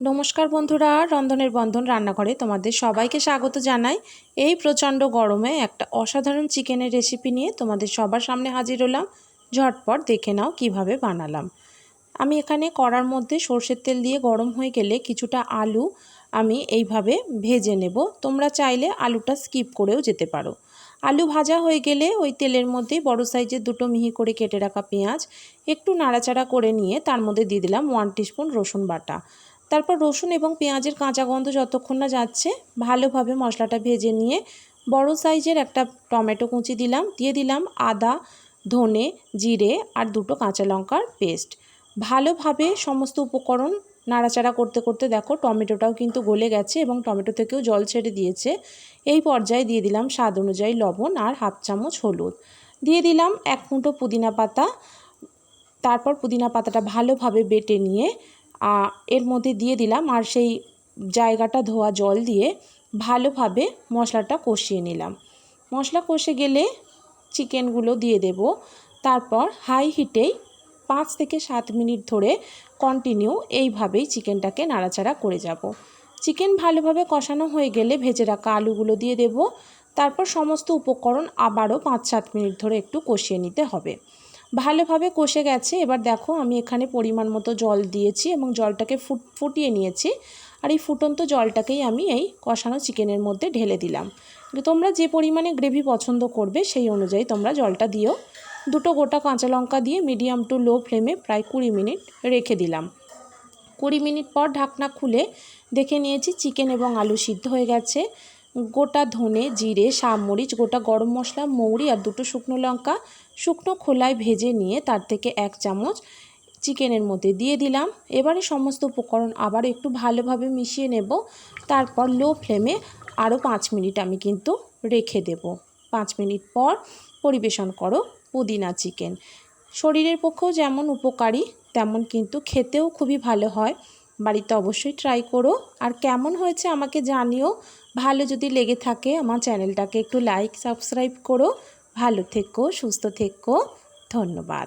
নমস্কার বন্ধুরা, রন্ধনের বন্ধন রান্নাঘরে তোমাদের সবাইকে স্বাগত জানাই। এই প্রচণ্ড গরমে একটা অসাধারণ চিকেনের রেসিপি নিয়ে তোমাদের সবার সামনে হাজির হলাম। ঝটপট দেখে নাও কিভাবে বানালাম। আমি এখানে কড়ার মধ্যে সর্ষের তেল দিয়ে গরম হয়ে গেলে কিছুটা আলু আমি এইভাবে ভেজে নেব। তোমরা চাইলে আলুটা স্কিপ করেও যেতে পারো। আলু ভাজা হয়ে গেলে ওই তেলের মধ্যে বড় সাইজের দুটো মিহি করে কেটে রাখা পেঁয়াজ একটু নাড়াচাড়া করে নিয়ে তার মধ্যে দিয়ে দিলাম 1 টিস্পুন রসুন বাটা। তারপর রসুন এবং পেঁয়াজের কাঁচা গন্ধ যতক্ষণ না যাচ্ছে ভালোভাবে মশলাটা ভেজে নিয়ে বড় সাইজের একটা টমেটো কুচি দিলাম, দিয়ে দিলাম আদা, ধনে, জিরে আর দুটো কাঁচা লঙ্কার পেস্ট। ভালোভাবে সমস্ত উপকরণ নাড়াচাড়া করতে করতে দেখো টমেটোটাও কিন্তু গলে গেছে এবং টমেটো থেকেও জল ছেড়ে দিয়েছে। এই পর্যায়ে দিয়ে দিলাম স্বাদ অনুযায়ী লবণ আর হাফ চামচ হলুদ, দিয়ে দিলাম 1 মুঠো পুদিনা পাতা। তারপর পুদিনা পাতাটা ভালোভাবে বেটে নিয়ে এর মধ্যে দিয়ে দিলাম আর সেই জায়গাটা ধোয়া জল দিয়ে ভালোভাবে মশলাটা কষিয়ে নিলাম। মশলা কষে গেলে চিকেনগুলো দিয়ে দেব। তারপর হাই হিটেই 5 থেকে 7 মিনিট ধরে কন্টিনিউ এইভাবেই চিকেনটাকে নাড়াচাড়া করে যাব। চিকেন ভালোভাবে কষানো হয়ে গেলে ভেজে রাখা আলুগুলো দিয়ে দেব। তারপর সমস্ত উপকরণ আবারও 5-7 মিনিট ধরে একটু কষিয়ে নিতে হবে। ভালোভাবে কষে গেছে। এবার দেখো আমি এখানে পরিমাণ মতো জল দিয়েছি এবং জলটাকে ফুটিয়ে নিয়েছি। আর এই ফুটন্ত জলটাকেই আমি এই কষানো চিকেনের মধ্যে ঢেলে দিলাম। তোমরা যে পরিমাণে গ্রেভি পছন্দ করবে সেই অনুযায়ী তোমরা জলটা দিও। দুটো গোটা কাঁচা লঙ্কা দিয়ে মিডিয়াম টু লো ফ্লেমে প্রায় 20 মিনিট রেখে দিলাম। 20 মিনিট পর ঢাকনা খুলে দেখে নিয়েছি চিকেন এবং আলু সিদ্ধ হয়ে গেছে। গোটা ধনে, জিরে, মরিচ, গোটা গরম মশলা, মৌরি আর দুটো শুকনো লঙ্কা শুকনো খোলায় ভেজে নিয়ে তার থেকে 1 চামচ চিকেনের মধ্যে দিয়ে দিলাম। এবারে সমস্ত উপকরণ আবার একটু ভালোভাবে মিশিয়ে নেব। তারপর লো ফ্লেমে আরও 5 মিনিট আমি কিন্তু রেখে দেব। 5 মিনিট পর পরিবেশন করো পুদিনা চিকেন। শরীরের পক্ষেও যেমন উপকারী তেমন কিন্তু খেতেও খুবই ভালো হয়। বাড়িতে অবশ্যই ট্রাই করো। আর কেমন হয়েছে আমাকে জানিও। ভালো যদি লেগে থাকে আমার চ্যানেলটাকে একটু লাইক সাবস্ক্রাইব করো। ভালো থেকো, সুস্থ থেকো। ধন্যবাদ।